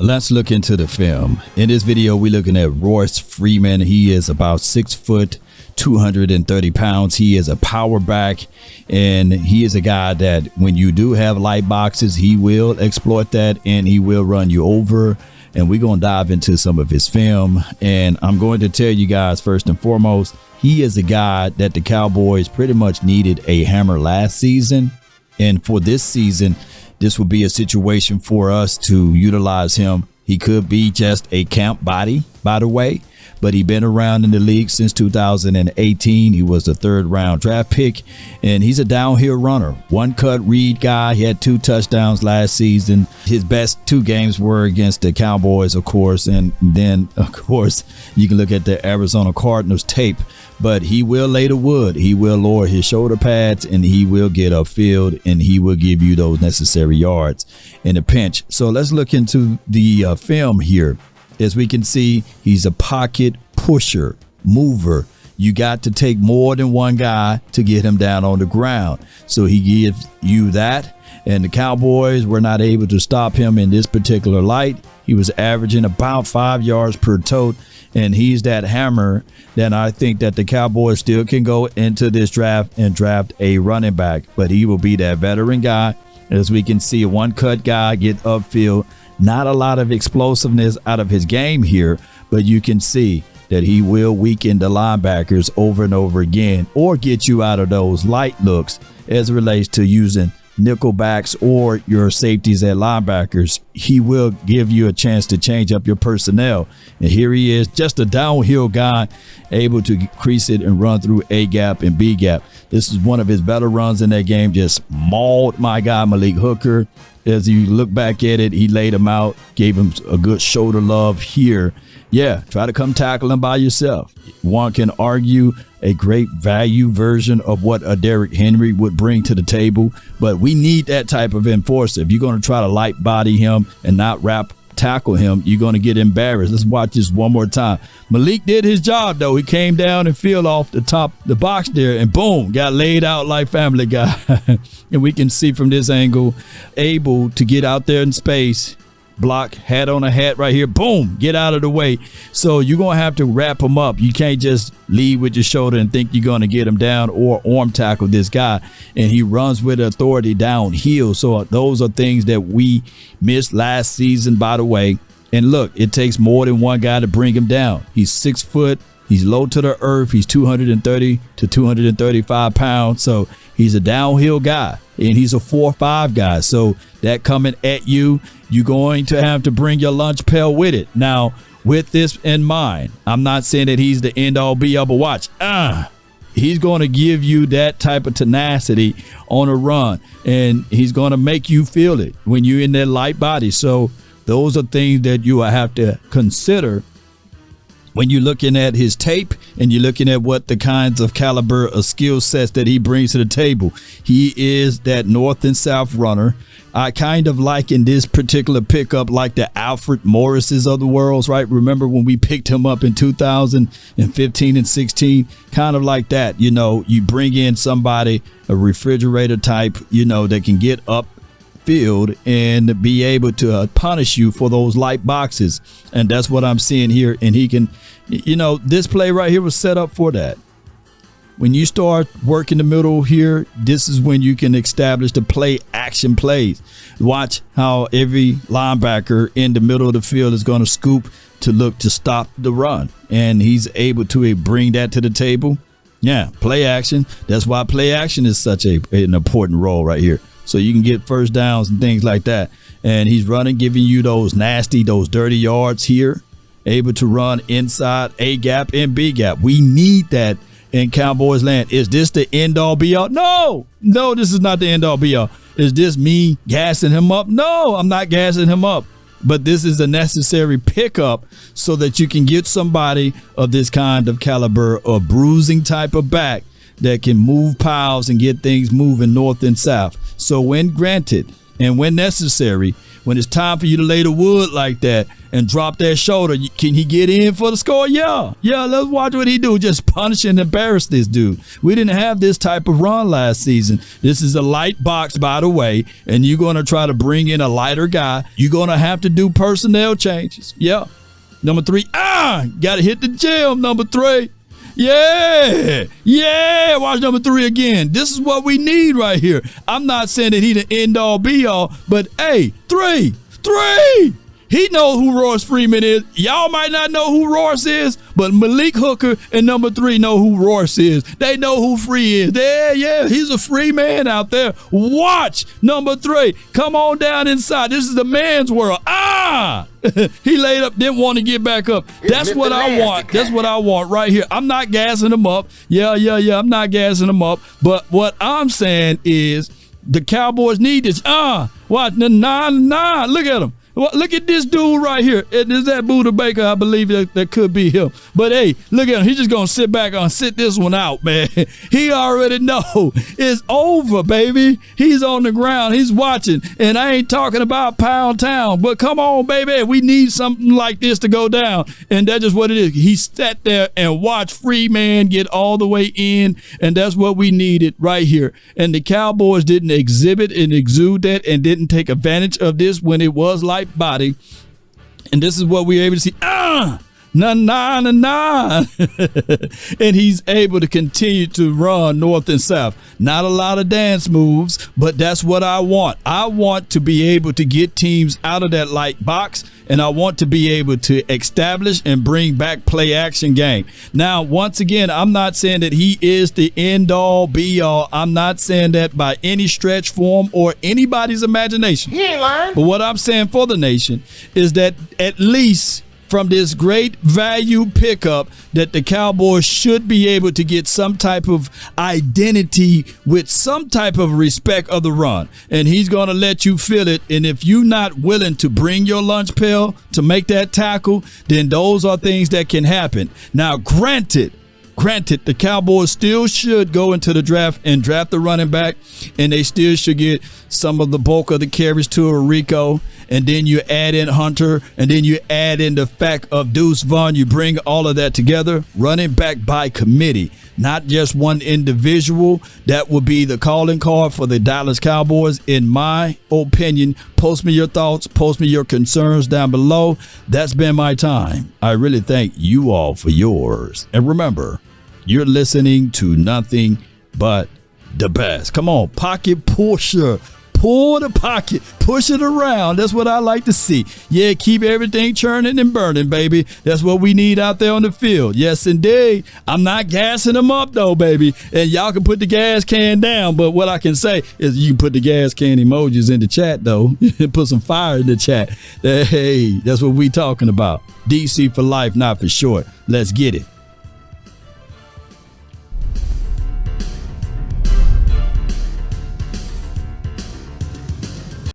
Let's look into the film. In this video, we're looking at Royce Freeman. He is about 6 foot, 230 pounds. He is a power back, and he is a guy that when you do have light boxes, he will exploit that and he will run you over. And we're going to dive into some of his film. And I'm going to tell you guys, first and foremost, he is a guy that the Cowboys pretty much needed a hammer last season. And for this season, this will be a situation for us to utilize him. He could be just a camp body, by the way, but he's been around in the league since 2018. He was the 3rd round draft pick, and he's a downhill runner. One cut read guy. He had 2 touchdowns last season. His best 2 games were against the Cowboys, of course, and then, of course, you can look at the Arizona Cardinals tape. But he will lay the wood. He will lower his shoulder pads, and he will get upfield, and he will give you those necessary yards in a pinch. So let's look into the film here. As we can see, he's a pocket pusher, mover. You got to take more than one guy to get him down on the ground. So he gives you that. And the Cowboys were not able to stop him in this particular light. He was averaging about 5 yards per tote. And he's that hammer that I think that the Cowboys still can go into this draft and draft a running back. But he will be that veteran guy. As we can see, a one-cut guy get upfield. Not a lot of explosiveness out of his game here, but you can see that he will weaken the linebackers over and over again or get you out of those light looks as it relates to using nickel backs or your safeties at linebackers. He will give you a chance to change up your personnel. And here he is, just a downhill guy, able to crease it and run through A gap and B gap. This is one of his better runs in that game. Just mauled my guy Malik Hooker. As you look back at it, he laid him out, gave him a good shoulder love here. Yeah, try to come tackle him by yourself. One can argue a great value version of what a Derrick Henry would bring to the table, but we need that type of enforcer. If you're going to try to light body him and not tackle him, you're going to get embarrassed. Let's watch this one more time. Malik did his job, though. He came down and fell off the box there, and boom, got laid out like Family Guy. And we can see from this angle, able to get out there in space, block, hat on a hat right here, boom, get out of the way. So you're going to have to wrap him up. You can't just lead with your shoulder and think you're going to get him down or arm tackle this guy. And he runs with authority downhill. So those are things that we missed last season, by the way. And look, it takes more than one guy to bring him down. He's 6 foot. He's low to the earth. He's 230 to 235 pounds. So he's a downhill guy, and he's a 4-5 guy. So that coming at you, you're going to have to bring your lunch pail with it. Now, with this in mind, I'm not saying that he's the end all be all, but watch. He's going to give you that type of tenacity on a run, and he's going to make you feel it when you're in that light body. So those are things that you will have to consider when you're looking at his tape and you're looking at what the kinds of caliber of skill sets that he brings to the table. He is that north and south runner. I kind of like in this particular pickup like the Alfred Morrises of the world, right? Remember when we picked him up in 2015 and 16? Kind of like that, you know, you bring in somebody, a refrigerator type, you know, that can get up field and be able to punish you for those light boxes. And that's what I'm seeing here. And he can, you know, this play right here was set up for that. When you start working the middle here, this is when you can establish the play action plays. Watch how every linebacker in the middle of the field is going to scoop to look to stop the run. And he's able to bring that to the table. Yeah, play action. That's why play action is such an important role right here. So you can get first downs and things like that. And he's running, giving you those nasty, those dirty yards here. Able to run inside A gap and B gap. We need that in Cowboys land. Is this the end all be all? No, this is not the end all be all. Is this me gassing him up? No, I'm not gassing him up. But this is a necessary pickup so that you can get somebody of this kind of caliber, a bruising type of back that can move piles and get things moving north and south. So when granted and when necessary, when it's time for you to lay the wood like that and drop that shoulder, can he get in for the score? Yeah, let's watch what he do. Just punish and embarrass this dude. We didn't have this type of run last season. This is a light box, by the way, and you're going to try to bring in a lighter guy. You're going to have to do personnel changes. Yeah. Number 3, got to hit the gym, number 3. Yeah, watch number 3 again. This is what we need right here. I'm not saying that he the end-all, be-all, but, hey, 3. He knows who Royce Freeman is. Y'all might not know who Royce is, but Malik Hooker and number 3 know who Royce is. They know who Free is. Yeah, he's a free man out there. Watch number 3. Come on down inside. This is the man's world. He laid up, didn't want to get back up. That's what I want. That's what I want right here. I'm not gassing him up. Yeah. I'm not gassing him up. But what I'm saying is the Cowboys need this. Watch. Nah. Look at him. Well, look at this dude right here. Is that Buddha Baker? I believe that could be him. But hey, look at him. He's just gonna sit back and sit this one out, man. He already know it's over, baby. He's on the ground. He's watching, and I ain't talking about Pound Town. But come on, baby, we need something like this to go down, and that's just what it is. He sat there and watched Freeman get all the way in, and that's what we needed right here. And the Cowboys didn't exhibit and exude that, and didn't take advantage of this when it was like body, and this is what we're able to see. Nah. And he's able to continue to run north and south. Not a lot of dance moves, but that's what I want. I want to be able to get teams out of that light box, and I want to be able to establish and bring back play action game. Now, once again, I'm not saying that he is the end all be all. I'm not saying that by any stretch, form, or anybody's imagination. He ain't lying. But what I'm saying for the nation is that at least from this great value pickup, that the Cowboys should be able to get some type of identity with some type of respect of the run. And he's going to let you feel it. And if you're not willing to bring your lunch pail to make that tackle, then those are things that can happen. Now, granted, the Cowboys still should go into the draft and draft the running back, and they still should get some of the bulk of the carries to a Rico, and then you add in Hunter, and then you add in the fact of Deuce Vaughn. You bring all of that together, running back by committee, not just one individual. That would be the calling card for the Dallas Cowboys, in my opinion. Post me your thoughts, post me your concerns down below. That's been my time. I really thank you all for yours. And remember, you're listening to nothing but the best. Come on, pocket pusher. Pull the pocket, push it around. That's what I like to see. Yeah, keep everything churning and burning, baby. That's what we need out there on the field. Yes, indeed. I'm not gassing them up, though, baby. And y'all can put the gas can down. But what I can say is you can put the gas can emojis in the chat, though. Put some fire in the chat. Hey, that's what we talking about. DC for life, not for short. Let's get it.